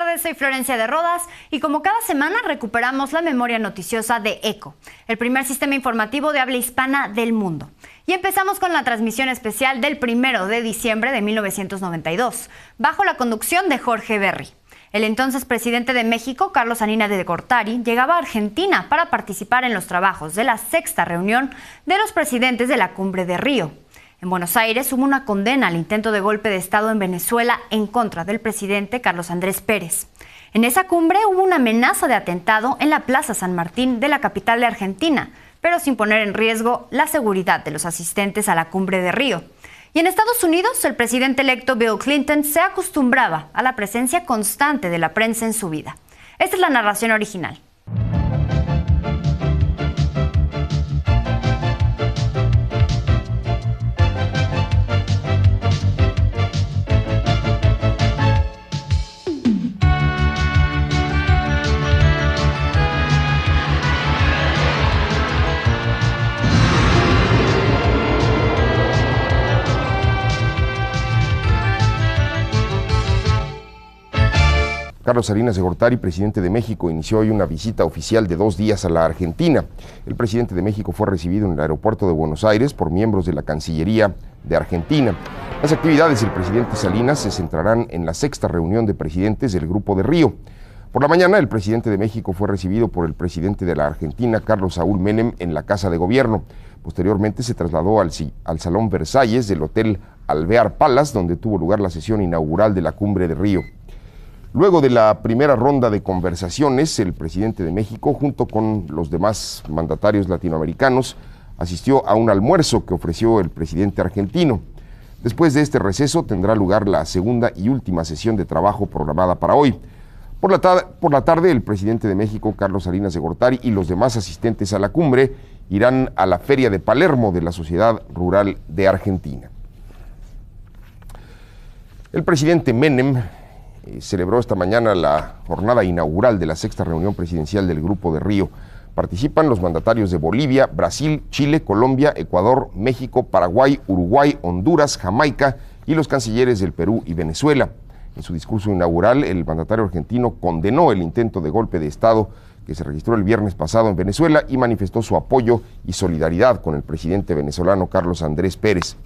tardes, soy Florencia de Rodas y como cada semana recuperamos la memoria noticiosa de ECO, el primer sistema informativo de habla hispana del mundo. Y empezamos con la transmisión especial del 1 de diciembre de 1992, bajo la conducción de Jorge Berry. El entonces presidente de México, Carlos Salinas de Gortari, llegaba a Argentina para participar en los trabajos de la sexta reunión de los presidentes de la Cumbre de Río. En Buenos Aires hubo una condena al intento de golpe de Estado en Venezuela en contra del presidente Carlos Andrés Pérez. En esa cumbre hubo una amenaza de atentado en la Plaza San Martín de la capital de Argentina, pero sin poner en riesgo la seguridad de los asistentes a la Cumbre de Río. Y en Estados Unidos, el presidente electo Bill Clinton se acostumbraba a la presencia constante de la prensa en su vida. Esta es la narración original. Carlos Salinas de Gortari, presidente de México, inició hoy una visita oficial de 2 días a la Argentina. El presidente de México fue recibido en el aeropuerto de Buenos Aires por miembros de la Cancillería de Argentina. Las actividades del presidente Salinas se centrarán en la sexta reunión de presidentes del Grupo de Río. Por la mañana, el presidente de México fue recibido por el presidente de la Argentina, Carlos Saúl Menem, en la Casa de Gobierno. Posteriormente se trasladó al Salón Versalles del Hotel Alvear Palace, donde tuvo lugar la sesión inaugural de la Cumbre de Río. Luego de la primera ronda de conversaciones, el presidente de México, junto con los demás mandatarios latinoamericanos, asistió a un almuerzo que ofreció el presidente argentino. Después de este receso tendrá lugar la segunda y última sesión de trabajo programada para hoy. Por la tarde, el presidente de México, Carlos Salinas de Gortari, y los demás asistentes a la cumbre irán a la Feria de Palermo de la Sociedad Rural de Argentina. El presidente Menem celebró esta mañana la jornada inaugural de la sexta reunión presidencial del Grupo de Río. Participan los mandatarios de Bolivia, Brasil, Chile, Colombia, Ecuador, México, Paraguay, Uruguay, Honduras, Jamaica y los cancilleres del Perú y Venezuela. En su discurso inaugural, el mandatario argentino condenó el intento de golpe de Estado que se registró el viernes pasado en Venezuela y manifestó su apoyo y solidaridad con el presidente venezolano Carlos Andrés Pérez.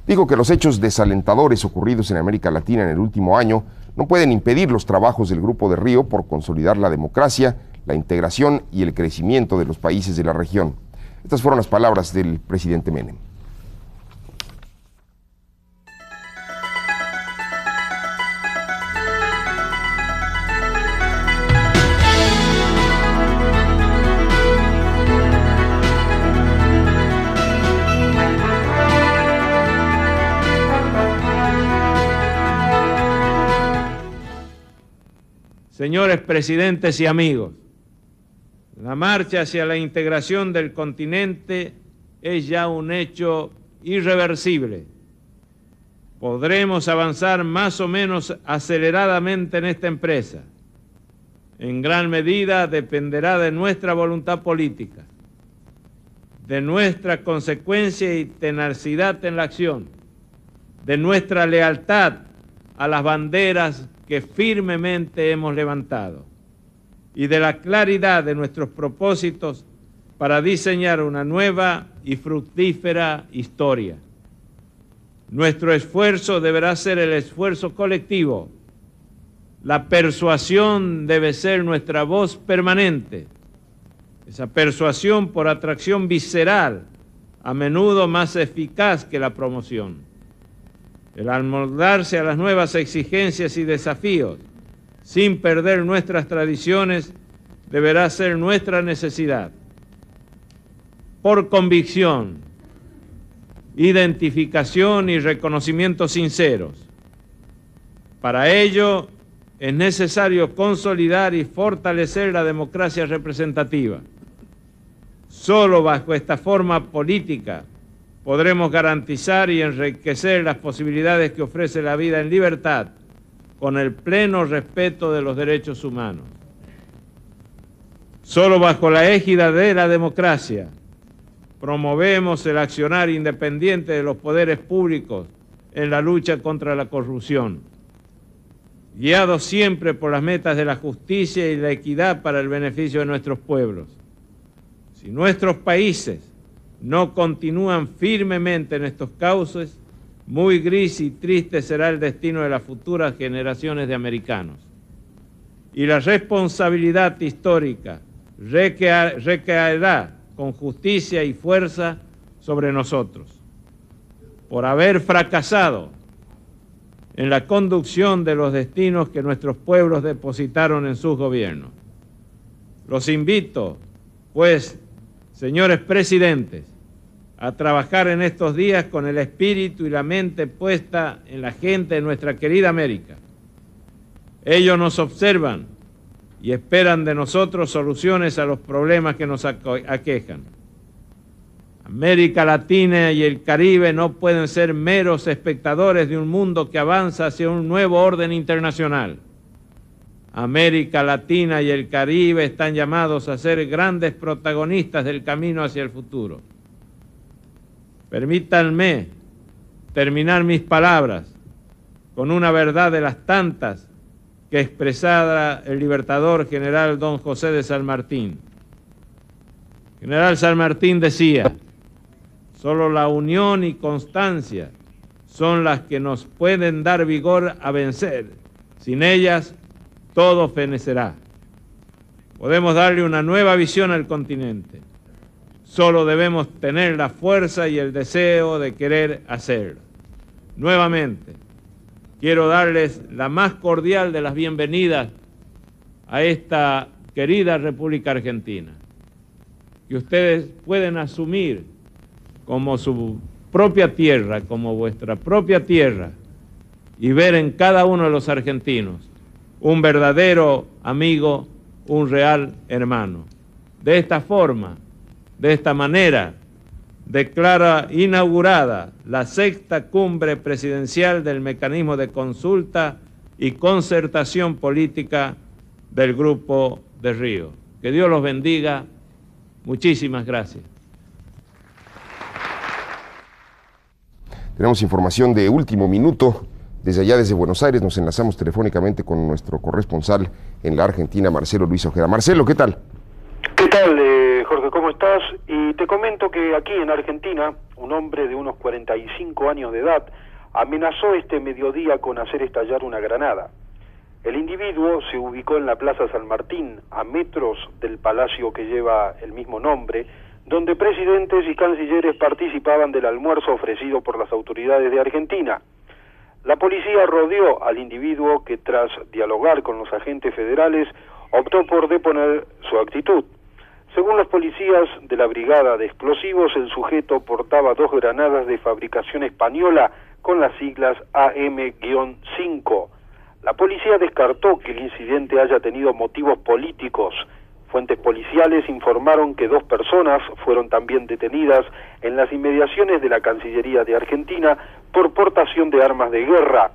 Dijo que los hechos desalentadores ocurridos en América Latina en el último año no pueden impedir los trabajos del Grupo de Río por consolidar la democracia, la integración y el crecimiento de los países de la región. Estas fueron las palabras del presidente Menem. Señores presidentes y amigos, la marcha hacia la integración del continente es ya un hecho irreversible. Podremos avanzar más o menos aceleradamente en esta empresa. En gran medida dependerá de nuestra voluntad política, de nuestra consecuencia y tenacidad en la acción, de nuestra lealtad a las banderas que firmemente hemos levantado y de la claridad de nuestros propósitos para diseñar una nueva y fructífera historia. Nuestro esfuerzo deberá ser el esfuerzo colectivo. La persuasión debe ser nuestra voz permanente. Esa persuasión por atracción visceral, a menudo más eficaz que la promoción. El amoldarse a las nuevas exigencias y desafíos, sin perder nuestras tradiciones, deberá ser nuestra necesidad. Por convicción, identificación y reconocimiento sinceros. Para ello, es necesario consolidar y fortalecer la democracia representativa. Solo bajo esta forma política podremos garantizar y enriquecer las posibilidades que ofrece la vida en libertad, con el pleno respeto de los derechos humanos. Solo bajo la égida de la democracia promovemos el accionar independiente de los poderes públicos en la lucha contra la corrupción. guiados siempre por las metas de la justicia y la equidad para el beneficio de nuestros pueblos. Si nuestros países no continúan firmemente en estos cauces, muy gris y triste será el destino de las futuras generaciones de americanos. Y la responsabilidad histórica recaerá con justicia y fuerza sobre nosotros, por haber fracasado en la conducción de los destinos que nuestros pueblos depositaron en sus gobiernos. Los invito, pues, señores presidentes, a trabajar en estos días con el espíritu y la mente puesta en la gente de nuestra querida América. Ellos nos observan y esperan de nosotros soluciones a los problemas que nos aquejan. América Latina y el Caribe no pueden ser meros espectadores de un mundo que avanza hacia un nuevo orden internacional. América Latina y el Caribe están llamados a ser grandes protagonistas del camino hacia el futuro. Permítanme terminar mis palabras con una verdad de las tantas que expresara el libertador general don José de San Martín. General San Martín decía: solo la unión y constancia son las que nos pueden dar vigor a vencer. Sin ellas, todo fenecerá. Podemos darle una nueva visión al continente. Solo debemos tener la fuerza y el deseo de querer hacerlo. Nuevamente, quiero darles la más cordial de las bienvenidas a esta querida República Argentina, que ustedes pueden asumir como su propia tierra, como vuestra propia tierra, y ver en cada uno de los argentinos un verdadero amigo, un real hermano. De esta forma, de esta manera, declara inaugurada la 6ª cumbre presidencial del mecanismo de consulta y concertación política del Grupo de Río. Que Dios los bendiga. Muchísimas gracias. Tenemos información de último minuto. Desde allá, desde Buenos Aires, nos enlazamos telefónicamente con nuestro corresponsal en la Argentina, Marcelo Luis Ojeda. Marcelo, ¿qué tal? ¿Qué tal, Jorge? ¿Cómo estás? Y te comento que aquí en Argentina, un hombre de unos 45 años de edad amenazó este mediodía con hacer estallar una granada. El individuo se ubicó en la Plaza San Martín, a metros del palacio que lleva el mismo nombre, donde presidentes y cancilleres participaban del almuerzo ofrecido por las autoridades de Argentina. La policía rodeó al individuo que, tras dialogar con los agentes federales, optó por deponer su actitud. Según los policías de la Brigada de Explosivos, el sujeto portaba 2 granadas de fabricación española con las siglas AM-5. La policía descartó que el incidente haya tenido motivos políticos. Fuentes policiales informaron que 2 personas fueron también detenidas en las inmediaciones de la Cancillería de Argentina por portación de armas de guerra.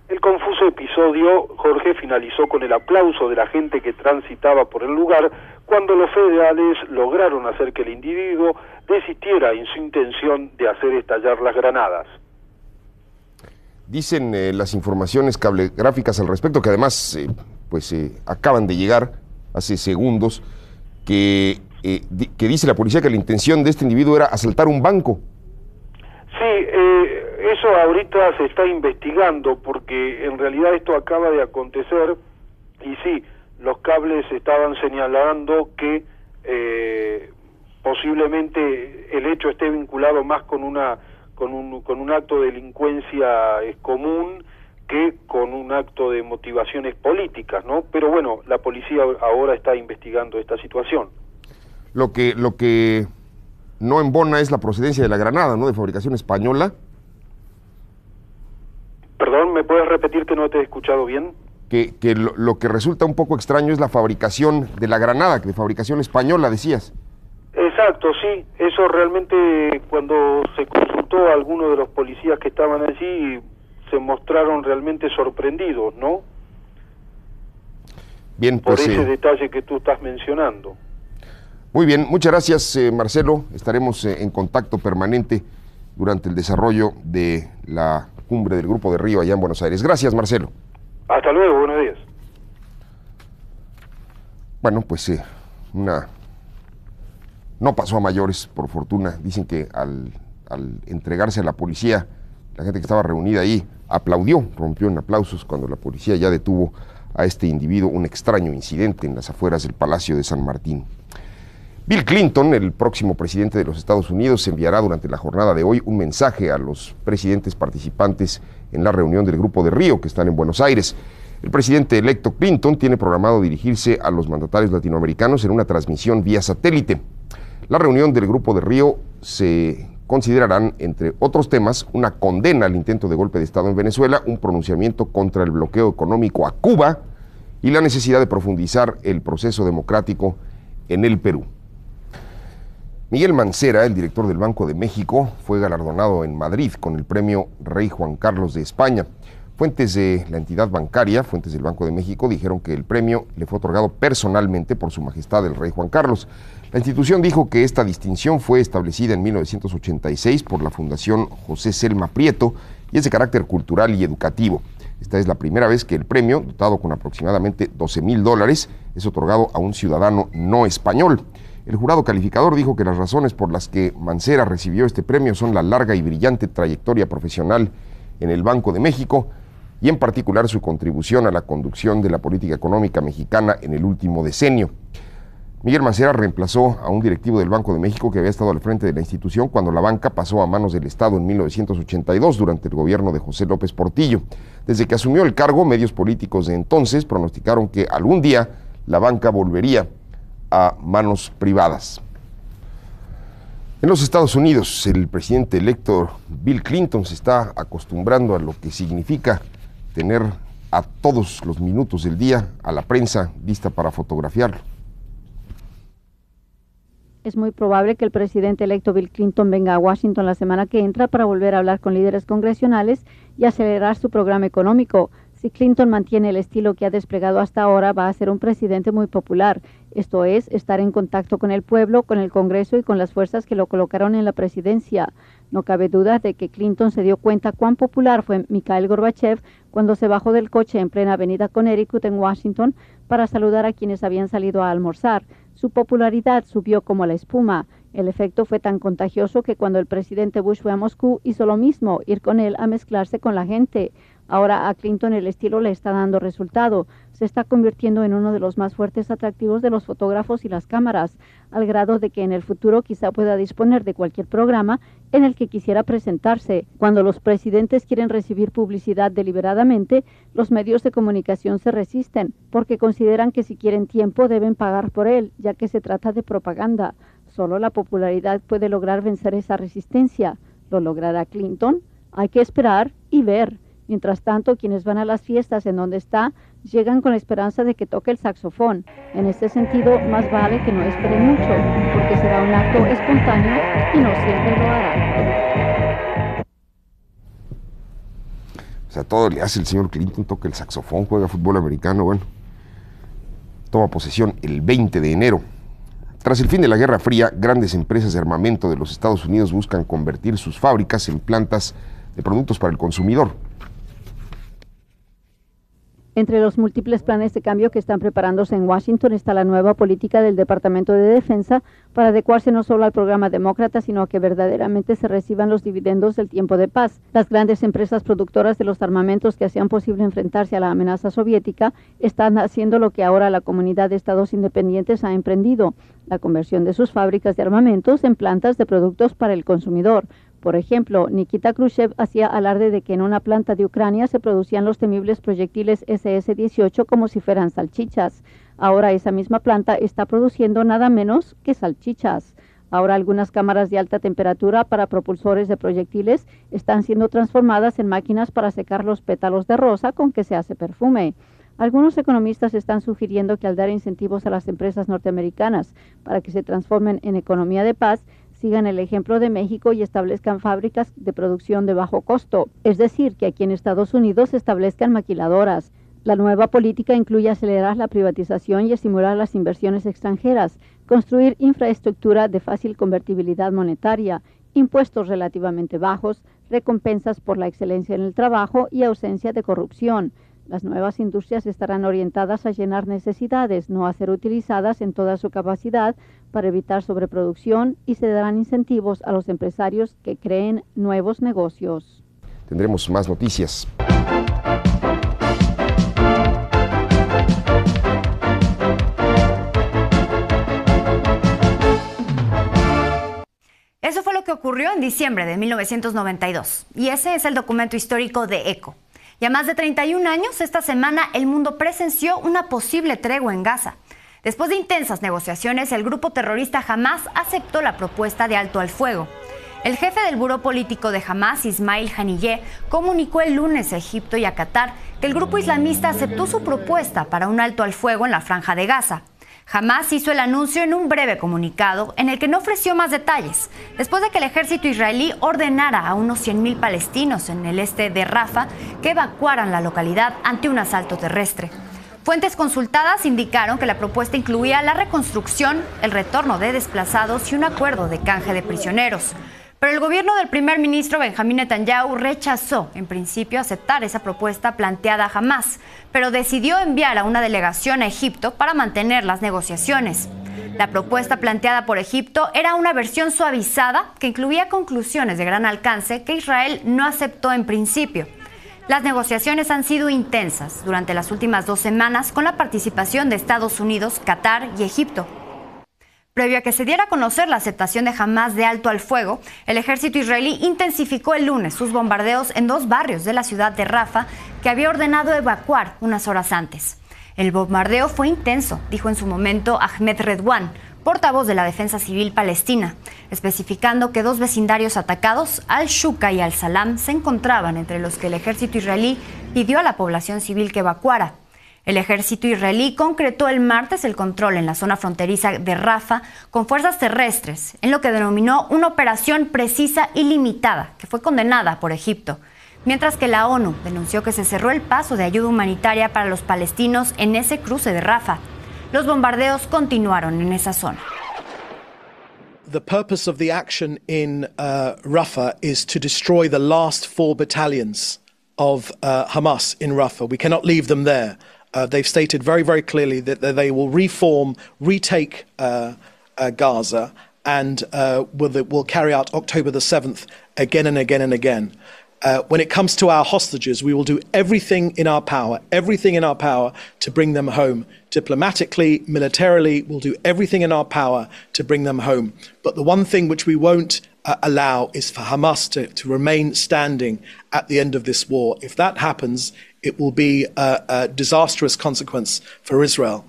El confuso episodio, Jorge, finalizó con el aplauso de la gente que transitaba por el lugar cuando los federales lograron hacer que el individuo desistiera en su intención de hacer estallar las granadas. Dicen las informaciones cablegráficas al respecto, que además acaban de llegar hace segundos, que dice la policía que la intención de este individuo era asaltar un banco. Sí, eso ahorita se está investigando, porque en realidad esto acaba de acontecer, y sí, los cables estaban señalando que posiblemente el hecho esté vinculado más con un acto de delincuencia común que con un acto de motivaciones políticas, ¿no? Pero bueno, la policía ahora está investigando esta situación. Lo que no embona es la procedencia de la granada, ¿no? De fabricación española. Perdón, ¿me puedes repetir que no te he escuchado bien? Que lo que resulta un poco extraño es la fabricación de la granada, que de fabricación española, decías. Exacto, sí. Eso realmente, cuando se consultó a algunos de los policías que estaban allí, se mostraron realmente sorprendidos, ¿no? Bien, pues, por ese detalle que tú estás mencionando. Muy bien, muchas gracias, Marcelo. Estaremos en contacto permanente durante el desarrollo de la cumbre del Grupo de Río allá en Buenos Aires. Gracias, Marcelo. Hasta luego, buenos días. Bueno, pues no pasó a mayores, por fortuna. Dicen que al entregarse a la policía, la gente que estaba reunida ahí aplaudió, rompió en aplausos cuando la policía ya detuvo a este individuo, un extraño incidente en las afueras del Palacio de San Martín. Bill Clinton, el próximo presidente de los Estados Unidos, enviará durante la jornada de hoy un mensaje a los presidentes participantes en la reunión del Grupo de Río, que están en Buenos Aires. El presidente electo Clinton tiene programado dirigirse a los mandatarios latinoamericanos en una transmisión vía satélite. La reunión del Grupo de Río se considerarán, entre otros temas, una condena al intento de golpe de Estado en Venezuela, un pronunciamiento contra el bloqueo económico a Cuba y la necesidad de profundizar el proceso democrático en el Perú. Miguel Mancera, el director del Banco de México, fue galardonado en Madrid con el premio Rey Juan Carlos de España. Fuentes de la entidad bancaria, fuentes del Banco de México, dijeron que el premio le fue otorgado personalmente por Su Majestad el Rey Juan Carlos. La institución dijo que esta distinción fue establecida en 1986 por la Fundación José Selma Prieto y es de carácter cultural y educativo. Esta es la primera vez que el premio, dotado con aproximadamente $12,000, es otorgado a un ciudadano no español. El jurado calificador dijo que las razones por las que Mancera recibió este premio son la larga y brillante trayectoria profesional en el Banco de México y en particular su contribución a la conducción de la política económica mexicana en el último decenio. Miguel Mancera reemplazó a un directivo del Banco de México que había estado al frente de la institución cuando la banca pasó a manos del Estado en 1982 durante el gobierno de José López Portillo. Desde que asumió el cargo, medios políticos de entonces pronosticaron que algún día la banca volvería a manos privadas. En los Estados Unidos, el presidente electo Bill Clinton se está acostumbrando a lo que significa tener a todos los minutos del día a la prensa lista para fotografiarlo. Es muy probable que el presidente electo Bill Clinton venga a Washington la semana que entra para volver a hablar con líderes congresionales y acelerar su programa económico. Si Clinton mantiene el estilo que ha desplegado hasta ahora, va a ser un presidente muy popular. Esto es, estar en contacto con el pueblo, con el Congreso y con las fuerzas que lo colocaron en la presidencia. No cabe duda de que Clinton se dio cuenta cuán popular fue Mikhail Gorbachev cuando se bajó del coche en plena avenida Connecticut en Washington para saludar a quienes habían salido a almorzar. Su popularidad subió como la espuma. El efecto fue tan contagioso que cuando el presidente Bush fue a Moscú hizo lo mismo, ir con él a mezclarse con la gente. Ahora a Clinton el estilo le está dando resultado. Se está convirtiendo en uno de los más fuertes atractivos de los fotógrafos y las cámaras, al grado de que en el futuro quizá pueda disponer de cualquier programa en el que quisiera presentarse. Cuando los presidentes quieren recibir publicidad deliberadamente, los medios de comunicación se resisten, porque consideran que si quieren tiempo deben pagar por él, ya que se trata de propaganda. Solo la popularidad puede lograr vencer esa resistencia. ¿Lo logrará Clinton? Hay que esperar y ver. Mientras tanto, quienes van a las fiestas en donde está, llegan con la esperanza de que toque el saxofón. En este sentido, más vale que no esperen mucho, porque será un acto espontáneo y no siempre lo hará. O sea, todo le hace el señor Clinton, toca el saxofón, juega fútbol americano, bueno. Toma posesión el 20 de enero. Tras el fin de la Guerra Fría, grandes empresas de armamento de los Estados Unidos buscan convertir sus fábricas en plantas de productos para el consumidor. Entre los múltiples planes de cambio que están preparándose en Washington está la nueva política del Departamento de Defensa para adecuarse no solo al programa demócrata, sino a que verdaderamente se reciban los dividendos del tiempo de paz. Las grandes empresas productoras de los armamentos que hacían posible enfrentarse a la amenaza soviética están haciendo lo que ahora la comunidad de estados independientes ha emprendido, la conversión de sus fábricas de armamentos en plantas de productos para el consumidor. Por ejemplo, Nikita Khrushchev hacía alarde de que en una planta de Ucrania se producían los temibles proyectiles SS-18 como si fueran salchichas. Ahora esa misma planta está produciendo nada menos que salchichas. Ahora algunas cámaras de alta temperatura para propulsores de proyectiles están siendo transformadas en máquinas para secar los pétalos de rosa con que se hace perfume. Algunos economistas están sugiriendo que al dar incentivos a las empresas norteamericanas para que se transformen en economía de paz, sigan el ejemplo de México y establezcan fábricas de producción de bajo costo, es decir, que aquí en Estados Unidos se establezcan maquiladoras. La nueva política incluye acelerar la privatización y estimular las inversiones extranjeras, construir infraestructura de fácil convertibilidad monetaria, impuestos relativamente bajos, recompensas por la excelencia en el trabajo y ausencia de corrupción. Las nuevas industrias estarán orientadas a llenar necesidades, no a ser utilizadas en toda su capacidad para evitar sobreproducción, y se darán incentivos a los empresarios que creen nuevos negocios. Tendremos más noticias. Eso fue lo que ocurrió en diciembre de 1992, y ese es el documento histórico de ECO. Y a más de 31 años, esta semana el mundo presenció una posible tregua en Gaza. Después de intensas negociaciones, el grupo terrorista Hamás aceptó la propuesta de alto al fuego. El jefe del buró político de Hamás, Ismail Haniyeh, comunicó el lunes a Egipto y a Qatar que el grupo islamista aceptó su propuesta para un alto al fuego en la Franja de Gaza. Hamás hizo el anuncio en un breve comunicado en el que no ofreció más detalles, después de que el ejército israelí ordenara a unos 100.000 palestinos en el este de Rafah que evacuaran la localidad ante un asalto terrestre. Fuentes consultadas indicaron que la propuesta incluía la reconstrucción, el retorno de desplazados y un acuerdo de canje de prisioneros. Pero el gobierno del primer ministro Benjamín Netanyahu rechazó, en principio, aceptar esa propuesta planteada a Hamás, pero decidió enviar a una delegación a Egipto para mantener las negociaciones. La propuesta planteada por Egipto era una versión suavizada que incluía conclusiones de gran alcance que Israel no aceptó en principio. Las negociaciones han sido intensas durante las últimas 2 semanas con la participación de Estados Unidos, Qatar y Egipto. Previo a que se diera a conocer la aceptación de Hamás de alto al fuego, el ejército israelí intensificó el lunes sus bombardeos en 2 barrios de la ciudad de Rafah que había ordenado evacuar unas horas antes. El bombardeo fue intenso, dijo en su momento Ahmed Redwan, portavoz de la Defensa Civil Palestina, especificando que 2 vecindarios atacados, Al-Shuka y Al-Salam, se encontraban entre los que el ejército israelí pidió a la población civil que evacuara. El ejército israelí concretó el martes el control en la zona fronteriza de Rafah con fuerzas terrestres, en lo que denominó una operación precisa y limitada, que fue condenada por Egipto, mientras que la ONU denunció que se cerró el paso de ayuda humanitaria para los palestinos en ese cruce de Rafah. Los bombardeos continuaron en esa zona. The purpose of the action in Rafah is to destroy the last 4 battalions of Hamas in Rafah. We cannot leave them there. They've stated very, very clearly that they will reform, retake Gaza, and will carry out October the 7th again and again and again. When it comes to our hostages, we will do everything in our power to bring them home. Diplomatically, militarily, we'll do everything in our power to bring them home. But the one thing which we won't allow is for Hamas to remain standing at the end of this war. If that happens, it will be a disastrous consequence for Israel.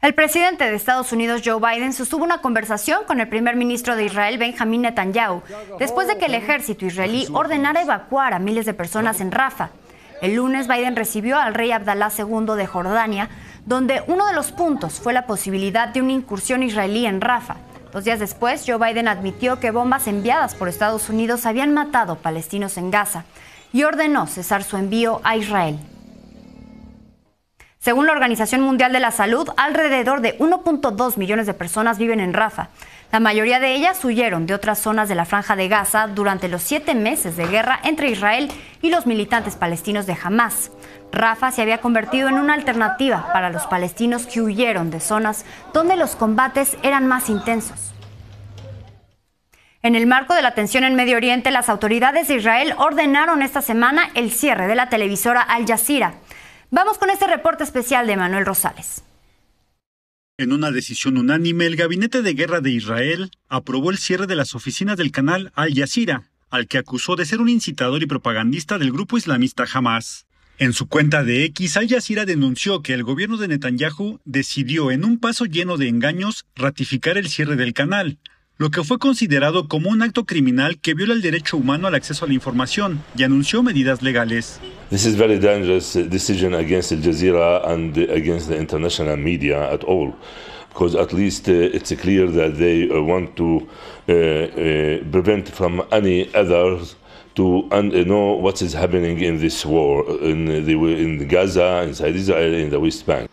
El presidente de Estados Unidos, Joe Biden, sostuvo una conversación con el primer ministro de Israel, Benjamín Netanyahu, después de que el ejército israelí ordenara evacuar a miles de personas en Rafah. El lunes, Biden recibió al rey Abdalá II de Jordania, donde uno de los puntos fue la posibilidad de una incursión israelí en Rafah. 2 días después, Joe Biden admitió que bombas enviadas por Estados Unidos habían matado palestinos en Gaza y ordenó cesar su envío a Israel. Según la Organización Mundial de la Salud, alrededor de 1.2 millones de personas viven en Rafah. La mayoría de ellas huyeron de otras zonas de la Franja de Gaza durante los 7 meses de guerra entre Israel y los militantes palestinos de Hamás. Rafah se había convertido en una alternativa para los palestinos que huyeron de zonas donde los combates eran más intensos. En el marco de la tensión en Medio Oriente, las autoridades de Israel ordenaron esta semana el cierre de la televisora Al Jazeera. Vamos con este reporte especial de Manuel Rosales. En una decisión unánime, el Gabinete de Guerra de Israel aprobó el cierre de las oficinas del canal Al Jazeera, al que acusó de ser un incitador y propagandista del grupo islamista Hamás. En su cuenta de X, Al Jazeera denunció que el gobierno de Netanyahu decidió, en un paso lleno de engaños, ratificar el cierre del canal, lo que fue considerado como un acto criminal que viola el derecho humano al acceso a la información, y anunció medidas legales. This is very dangerous decision against Al Jazeera and against the international media at all, because at least it's clear that they want to prevent from any others to know what is happening in this war in Gaza, inside Israel, in the West Bank.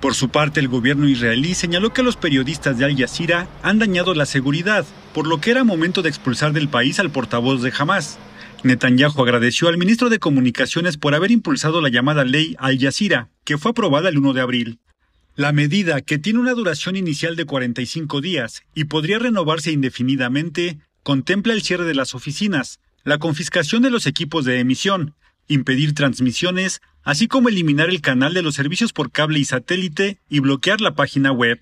Por su parte, el gobierno israelí señaló que los periodistas de Al Jazeera han dañado la seguridad, por lo que era momento de expulsar del país al portavoz de Hamás. Netanyahu agradeció al ministro de Comunicaciones por haber impulsado la llamada ley Al Jazeera, que fue aprobada el 1 de abril. La medida, que tiene una duración inicial de 45 días y podría renovarse indefinidamente, contempla el cierre de las oficinas, la confiscación de los equipos de emisión, impedir transmisiones, así como eliminar el canal de los servicios por cable y satélite y bloquear la página web.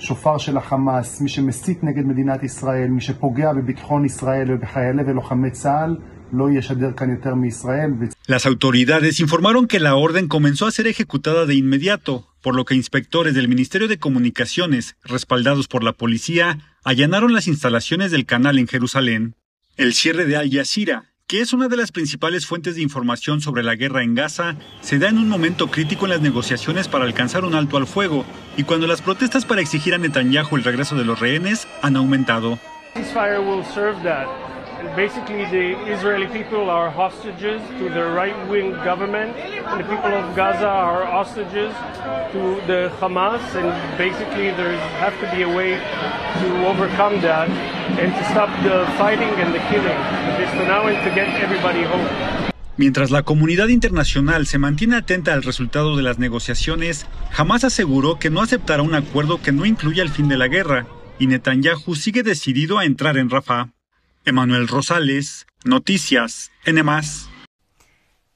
שופר של החמאס, מי שמסית נגד מדינת ישראל, מי שפוגע בביטחון ישראל ובחיילי ולוחמי צה"ל, לא ישדר כאן יותר מישראל. Las autoridades informaron que la orden comenzó a ser ejecutada de inmediato, por lo que inspectores del Ministerio de Comunicaciones, respaldados por la policía, allanaron las instalaciones del canal en Jerusalén. El cierre de Al Jazeera, que es una de las principales fuentes de información sobre la guerra en Gaza, se da en un momento crítico en las negociaciones para alcanzar un alto al fuego y cuando las protestas para exigir a Netanyahu el regreso de los rehenes han aumentado. Basically, the Israeli people are hostages to the right-wing government, and the people of Gaza are hostages to the Hamas, and basically there has to be a way to overcome that and to stop the fighting and the killing of this for now and to get everybody home. Mientras la comunidad internacional se mantiene atenta al resultado de las negociaciones, Hamas aseguró que no aceptará un acuerdo que no incluya el fin de la guerra, y Netanyahu sigue decidido a entrar en Rafah. Emanuel Rosales, Noticias, N+.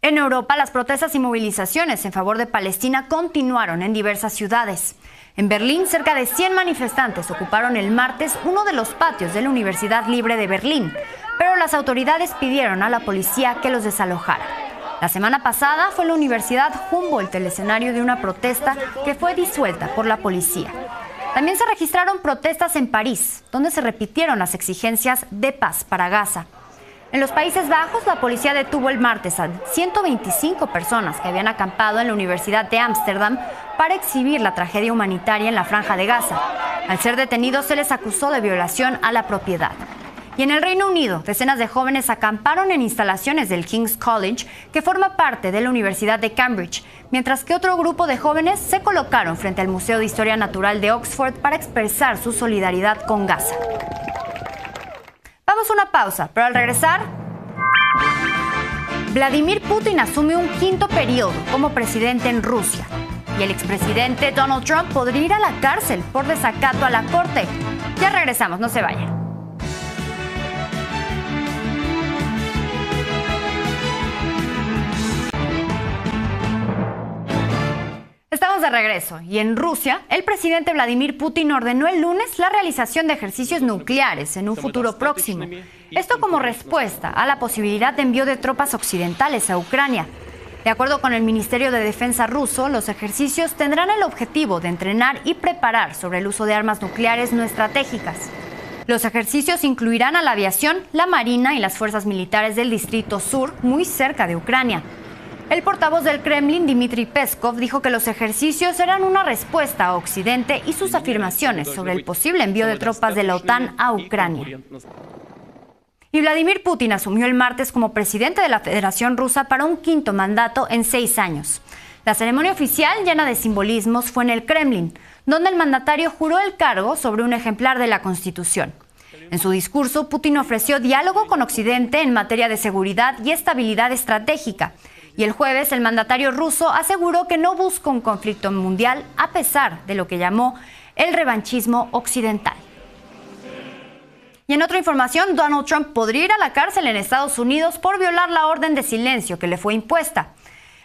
En Europa, las protestas y movilizaciones en favor de Palestina continuaron en diversas ciudades. En Berlín, cerca de 100 manifestantes ocuparon el martes uno de los patios de la Universidad Libre de Berlín, pero las autoridades pidieron a la policía que los desalojara. La semana pasada fue la Universidad Humboldt el escenario de una protesta que fue disuelta por la policía. También se registraron protestas en París, donde se repitieron las exigencias de paz para Gaza. En los Países Bajos, la policía detuvo el martes a 125 personas que habían acampado en la Universidad de Ámsterdam para exhibir la tragedia humanitaria en la Franja de Gaza. Al ser detenidos, se les acusó de violación a la propiedad. Y en el Reino Unido, decenas de jóvenes acamparon en instalaciones del King's College, que forma parte de la Universidad de Cambridge, mientras que otro grupo de jóvenes se colocaron frente al Museo de Historia Natural de Oxford para expresar su solidaridad con Gaza. Vamos a una pausa, pero al regresar, Vladimir Putin asume un quinto periodo como presidente en Rusia. Y el expresidente Donald Trump podría ir a la cárcel por desacato a la corte. Ya regresamos, no se vayan. Estamos de regreso y en Rusia, el presidente Vladimir Putin ordenó el lunes la realización de ejercicios nucleares en un futuro próximo. Esto como respuesta a la posibilidad de envío de tropas occidentales a Ucrania. De acuerdo con el Ministerio de Defensa ruso, los ejercicios tendrán el objetivo de entrenar y preparar sobre el uso de armas nucleares no estratégicas. Los ejercicios incluirán a la aviación, la marina y las fuerzas militares del Distrito Sur, muy cerca de Ucrania. El portavoz del Kremlin, Dmitry Peskov, dijo que los ejercicios eran una respuesta a Occidente y sus afirmaciones sobre el posible envío de tropas de la OTAN a Ucrania. Y Vladimir Putin asumió el martes como presidente de la Federación Rusa para un quinto mandato en 6 años. La ceremonia oficial, llena de simbolismos, fue en el Kremlin, donde el mandatario juró el cargo sobre un ejemplar de la Constitución. En su discurso, Putin ofreció diálogo con Occidente en materia de seguridad y estabilidad estratégica. Y el jueves, el mandatario ruso aseguró que no busca un conflicto mundial a pesar de lo que llamó el revanchismo occidental. Y en otra información, Donald Trump podría ir a la cárcel en Estados Unidos por violar la orden de silencio que le fue impuesta.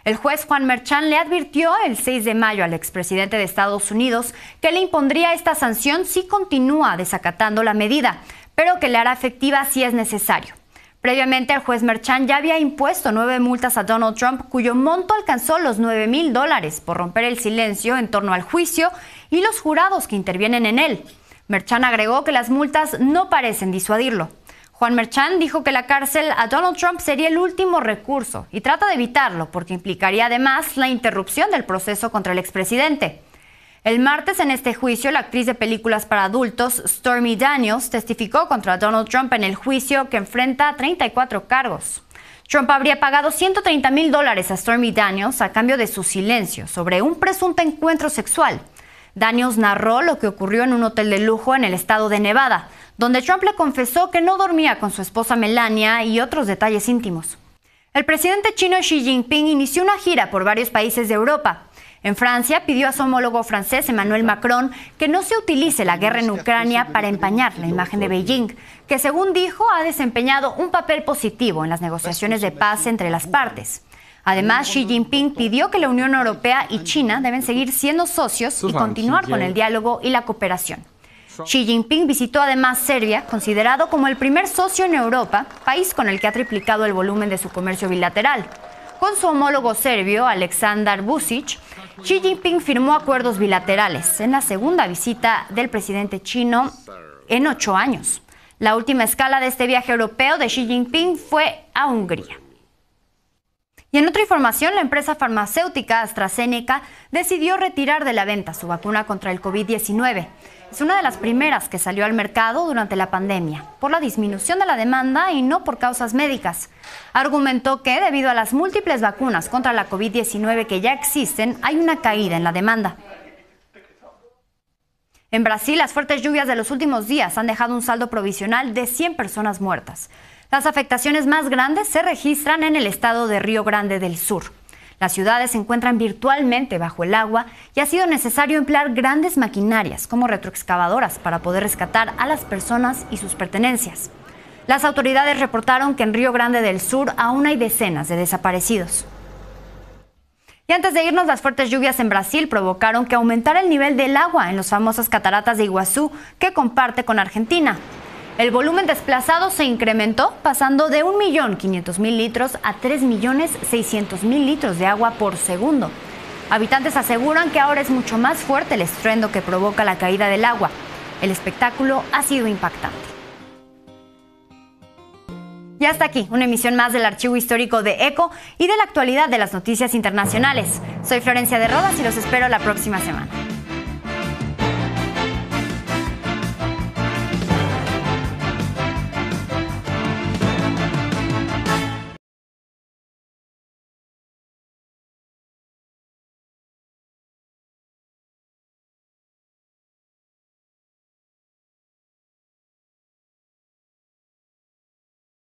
El juez Juan Merchan le advirtió el 6 de mayo al expresidente de Estados Unidos que le impondría esta sanción si continúa desacatando la medida, pero que le hará efectiva si es necesario. Previamente, el juez Merchan ya había impuesto 9 multas a Donald Trump, cuyo monto alcanzó los $9,000 por romper el silencio en torno al juicio y los jurados que intervienen en él. Merchan agregó que las multas no parecen disuadirlo. Juan Merchan dijo que la cárcel a Donald Trump sería el último recurso y trata de evitarlo porque implicaría además la interrupción del proceso contra el expresidente. El martes, en este juicio, la actriz de películas para adultos Stormy Daniels testificó contra Donald Trump en el juicio que enfrenta 34 cargos. Trump habría pagado $130,000 a Stormy Daniels a cambio de su silencio sobre un presunto encuentro sexual. Daniels narró lo que ocurrió en un hotel de lujo en el estado de Nevada, donde Trump le confesó que no dormía con su esposa Melania y otros detalles íntimos. El presidente chino Xi Jinping inició una gira por varios países de Europa. En Francia, pidió a su homólogo francés Emmanuel Macron que no se utilice la guerra en Ucrania para empañar la imagen de Beijing, que según dijo ha desempeñado un papel positivo en las negociaciones de paz entre las partes. Además, Xi Jinping pidió que la Unión Europea y China deben seguir siendo socios y continuar con el diálogo y la cooperación. Xi Jinping visitó además Serbia, considerado como el primer socio en Europa, país con el que ha triplicado el volumen de su comercio bilateral. Con su homólogo serbio, Aleksandar Vučić, Xi Jinping firmó acuerdos bilaterales en la segunda visita del presidente chino en 8 años. La última escala de este viaje europeo de Xi Jinping fue a Hungría. Y en otra información, la empresa farmacéutica AstraZeneca decidió retirar de la venta su vacuna contra el COVID-19. Es una de las primeras que salió al mercado durante la pandemia, por la disminución de la demanda y no por causas médicas. Argumentó que, debido a las múltiples vacunas contra la COVID-19 que ya existen, hay una caída en la demanda. En Brasil, las fuertes lluvias de los últimos días han dejado un saldo provisional de 100 personas muertas. Las afectaciones más grandes se registran en el estado de Río Grande del Sur. Las ciudades se encuentran virtualmente bajo el agua y ha sido necesario emplear grandes maquinarias como retroexcavadoras para poder rescatar a las personas y sus pertenencias. Las autoridades reportaron que en Río Grande del Sur aún hay decenas de desaparecidos. Y antes de irnos, las fuertes lluvias en Brasil provocaron que aumentara el nivel del agua en las famosas cataratas de Iguazú que comparte con Argentina. El volumen desplazado se incrementó, pasando de 1.500.000 litros a 3.600.000 litros de agua por segundo. Habitantes aseguran que ahora es mucho más fuerte el estruendo que provoca la caída del agua. El espectáculo ha sido impactante. Y hasta aquí, una emisión más del Archivo Histórico de ECO y de la actualidad de las noticias internacionales. Soy Florencia de Rodas y los espero la próxima semana.